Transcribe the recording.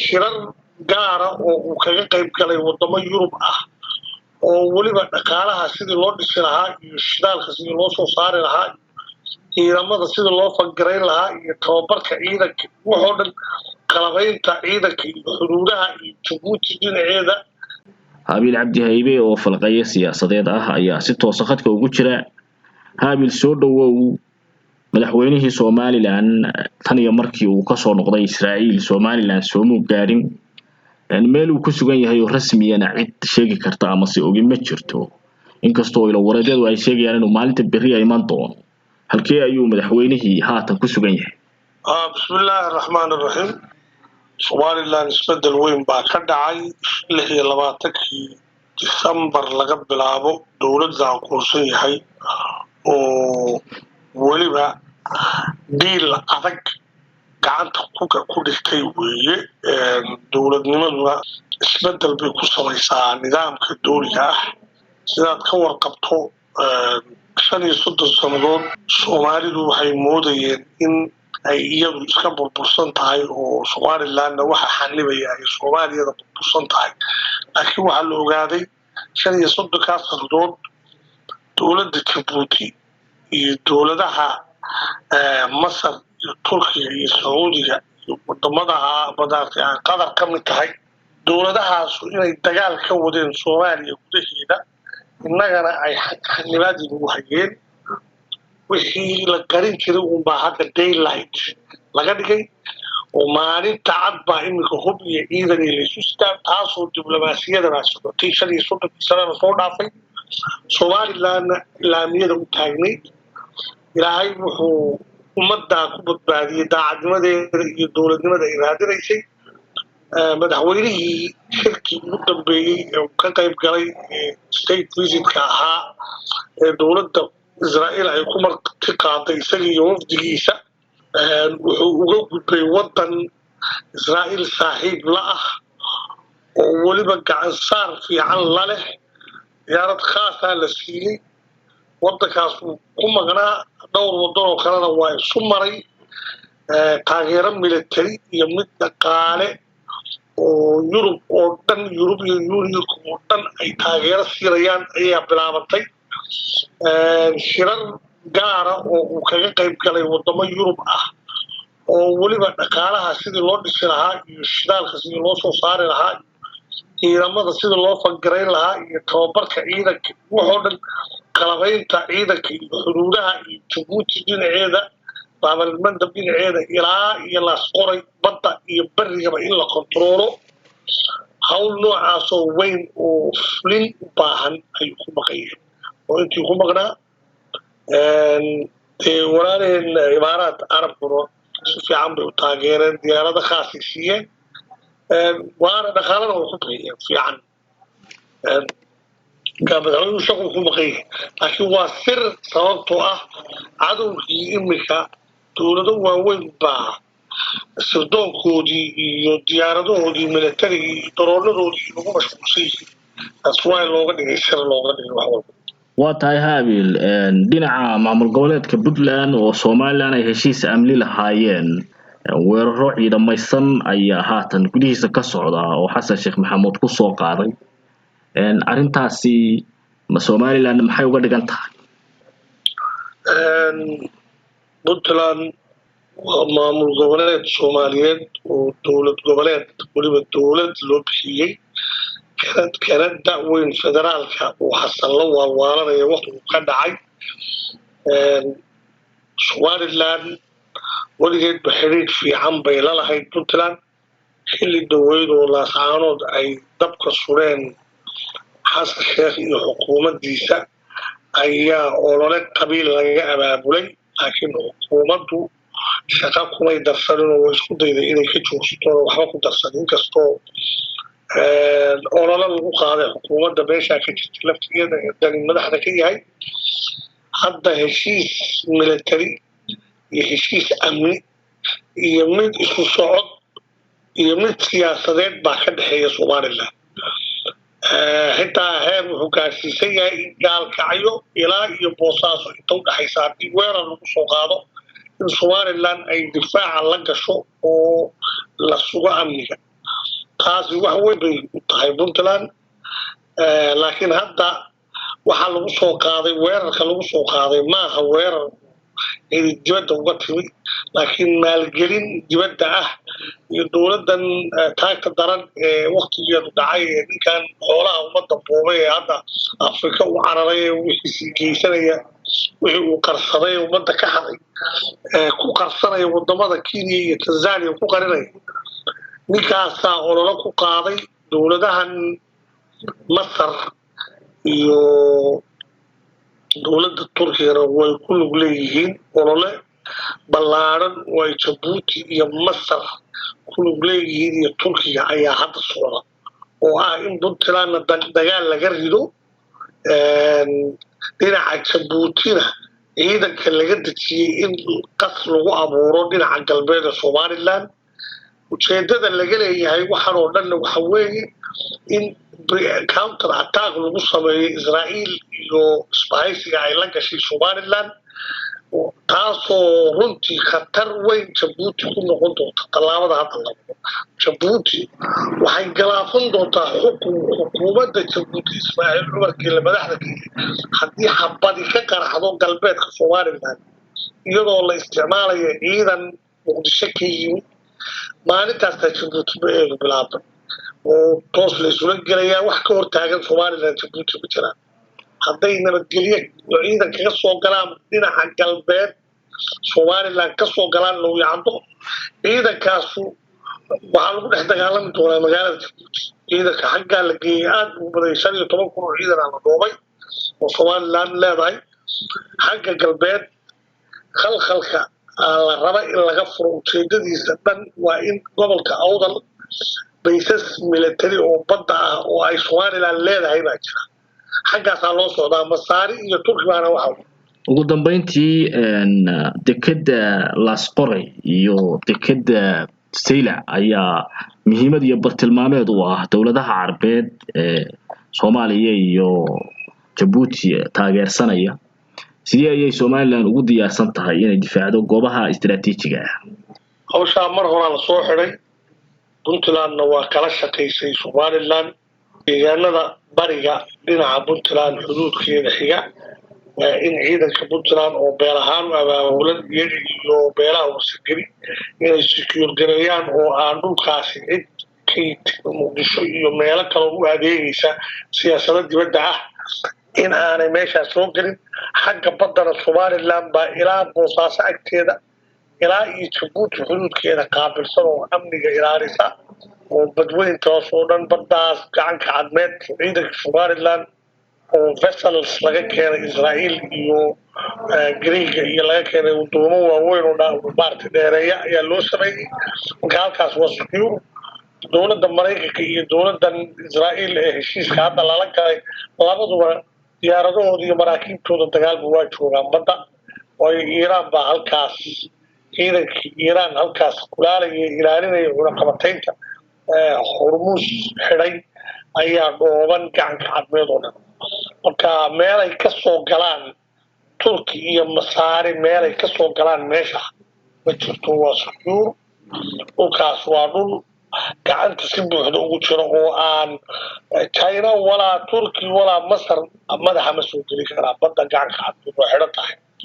shirar gaara oo uu kaga qayb galay wadamo Yurub ah oo waliba dhaqaalaha sidii loo dhisi lahaa iyo shidaalka sidii loo soo saari lahaa ciidamada sidii loo fangarayn lahaa iyo tababarka ciidanka wuxuu dhan qalabaynta ciidanka iyo xuduudaha iyo Djibouti dhinaceeda. Habil Cabdi Haybe oo falqaya siyaasadeed ah ayaa si toos ah khadka ugu jira. Habil soo dhawow madaxweynihii Somaliland tan iyo markii uu ka soo noqday Israa'iil Somaliland soo muu gaarin meel uu ku sugan yahay oo rasmiyana cid sheegi karta ama si ogi ma jirto inkastoo ilo wareedyadu ay sheegayaan inuu maalinta berri ay iman doono halkee ayuu madaxweynihii haatan ku sugan yahay. Bismillaahir Rahmaanir Rahiim. Somaliland isbedel weyn baa ka dhacay 26 December laga bilaabo dawladda aqoonsan yahay oo waliba deal adag gacanta ku dhigtay weeye. Dawladnimaduna isbedel bay ku samaysaa nidaamka dawliga ah sidaad ka warqabto 35 sanadood Soomaalidu waxay moodayeen in ay iyadu iska burbursan tahay oo Somaliland waxa xanibaya ay Soomaaliyada burbursan tahay laakiin waxa la ogaaday 35 sanadood dawladda Djibouti iyo dawladaha Masar iyo Turkiga iyo Sacuudiga iyo wadamada badalka Qatar ka mid tahay dawladahaas inay dagaal ka wadeen Soomaaliya gudaheeda innagana ay xanibaadii ugu hayeen wixii la qarin jiray oo baa hadda daylight laga dhigay oo maalinta cad baa imika hub iyo ciidan iyo system taasoo diblomaasiyada baa socotay 35 sano soo dhaafay Somaliland laamiyada u taagnay ilaahay wuxuu ummadda ku badbaadiyay daacadnimadeeda iyo dawladnimada ay raadinaysay. madaxweynihii shirkii ugu dambeeyay ee ka qayb galay state visit-ka ahaa ee dawladda Israa'iil ay ku marti qaaday isagii iyo wafdigiisa wuxuu uga gudbay wadan Israa'iil saaxiib la ah oo waliba gacan saar fiican la leh diyaarad khaas ah la siiyay wadankaas ku maqnaa dhowr wadan oo kalena waa isu maray taageero military iyo mid dhaqaale oo Yurub oo dhan European Union oo dhan ay taageero siiyaan ayaa bilaabatay. shirar gaara oo uu kaga qayb galay wadamo Yurub ah oo waliba dhaqaalaha sidii loo dhisi lahaa iyo shidaalka sidii loo soo saari lahaa ciidamada sidii loo fangarayn lahaa iyo tababarka ciidanka wuxuu dhan qalabaynta ciidanka iyo xuduudaha iyo Djibouti dhinaceeda baabalmanda dhinaceeda ilaa iyo la qoray badda iyo barigaba in la kontrolo hawl noocaas oo weyn oo fulin u baahan ay ku baqayeen oo intii ku maqnaa walaalaheen Imaaraat Arabkuna si fiican bay u taageereen diyaarada khaas ah siiyeen waana dhaqaalada oo ku bixiyeen fiican madaxweynuhu shaqo ku maqay laakiin waa sir sababtoo ah cadowgii imika dawlado waaweyn baa sirdoonkoodii iyo diyaaradahoodii militariga iyo daroonadoodii lagu mashquulsan yihiin taas waa looga dhigay sir looga dhigay wax walba. waa tahay Habil dhinaca maamul goboleedka Puntland oo Somaliland ay heshiis amni lahaayeen weeraro ciidamaysan ayaa haatan gudihiisa ka socda oo Xasan Sheekh Maxamuud ku soo qaaday arintaasi ma Somaliland maxay uga dhigan tahay. Puntland waa maamul goboleed Soomaaliyeed oo dawlad goboleed waliba dawlad loo bixiyay kana da'weyn federaalka oo Xasan la waalwaalanayo waqtigu ka dhacay. Somaliland waligeed xiriir fiican bay la lahayd Puntland xilli dhaweyd oo laascaanood ay dabka sureen Xasan Sheekh iyo xukuumaddiisa ayaa olole qabiil laga abaabulay laakiin xukuumaddu shaqa kumay darsanin oo isku dayday inay ka joogsato waxba ku darsan inkastoo olole lagu qaaday xukuumadda meesha ka jirtay laftigeeda dan madaxda ka yahay hadda heshiis military iyo heshiis amni iyo mid isku socod iyo mid siyaasadeed baa ka dhaxeeya Somaliland xitaa heer wuxuu gaarsiisan yahay gaalkacyo ilaa iyo Boosaaso inta u dhaxaysa haddii weerar lagu soo qaado in Somaliland ay difaaca la gasho oo la sugo amniga taasi wax weyn bay u tahay Puntland laakiin hadda waxa lagu soo qaaday weerarka lagu soo qaaday maaha weerar dibadda uga timid laakiin maalgelin dibadda ah iyo dowladan taagta daran ee waqtigeedu dhacay ninkan xoolaha ummadda boobay ee hadda Afrika u cararay wixii geysanaya wixii uu qarsaday ummadda ka haday ku qarsanaya wadamada Kenya iyo Tanzania ku qarinay ninkaas olole ku qaaday dowladahan Masar iyo dowladda Turkiga way ku lug leeyihiin olole ballaaran way Djibouti iyo Masar ku lug leeyihiin iyo Turkiga ayaa hadda socda oo in Puntland dagaal laga rido dhinaca Djiboutina ciidanka laga dejiyay in qas lagu abuuro dhinaca galbeed ee Somaliland ujeedada laga leeyahay waxaan oo dhan waxa weeye in counter attack lagu sameeyo Israel iyo isbahaysiga ay la gashay Somaliland taasoo runtii khatar weyn Djibouti ku noqon doonta talaabada hadda la wado Djibouti waxay galaafan doontaa xukuumadda Djibouti Ismaaciil Cumar Geele madaxda haddii xabadi ka qaraxdo galbeedka Somaliland iyadoo la isticmaalayo ciidan Muqdisho ka yimid maalintaas Djibouti bay bilaabtay oo toos la isula gelaya wax ka hortaagan Somaliland Djibouti ma jiraan hadday nabadgelyo ciidan kaga soo galaan dhinaca galbeed Somaliland ka soo galaan loo yacdo ciidankaas waxa lagu dhex dagaalami doonaa magaalada Djibouti ciidanka xagga la geeyay aad u badan 15 kun oo ciidan la doobay oo Somaliland leedahay xagga galbeed khalkhalka la raba in laga furo ujeedadiisa dhan waa in gobolka Awdal baysas military oo badda ah oo ay Somaliland leedahay baa jira xaggaas loo socdaa Masaari iyo Turkiga waxa ugu dambeyntii dekada Lasqoray iyo dekada Saylac ayaa muhiimad iyo bartilmaameed u ah dawladaha Carbeed ee Soomaaliya iyo Djibouti taageersanaya sidii ayay Somaliland ugu diyaarsan tahay inay difaacdo goobaha istiraatiijiga ah hawsha mar hore la soo xiray Puntland waa kala shaqeysay Somaliland deegaanada bariga dhinaca Puntland xuduudkeeda xiga in ciidanka Puntland oo beel ahaan abaabulad iyo beelaha wasagari inay secure gareeyaan oo aan dhulkaasi cid Muqdisho iyo meelo kale u adeegaysa siyaasadda dibadda ah in aanay meesha soo galin xagga badda Somaliland baa ilaa Boosaaso agteeda ilaa iyo Djibouti xuduudkeeda qaabilsan oo amniga ilaalisa oo badweynta oo dhan baddaas gacanka cadmeed ciidanka Somaliland oo vessels laga keenay Israel iyo Greek iyo laga keenay wadamo waaweyn oo baarti dheereeya ayaa loo sameeyay halkaas waa secure dowladda Mareykanka iyo dowladda Israel ee heshiiska hadda lala galay labaduba diyaaradooda iyo maraakiibtooda dagaalku waa joogaan badda oo Iran baa halkaas ciidanka Iran halkaas kulaalaya ilaalinaya cunaqabataynta Hormuz xiray ayaa dhooban gacanka cadmeed oo dhan marka meel ay ka soo galaan Turki iyo Masaari meel ay ka soo galaan meesha ma jirto waa secure dhulkaas waa dhul gacanta si buuxda ugu jiro oo aan China walaa Turki walaa Masar madaxa ma soo geli karaa badda gacanka cadmeed oo xiran tahay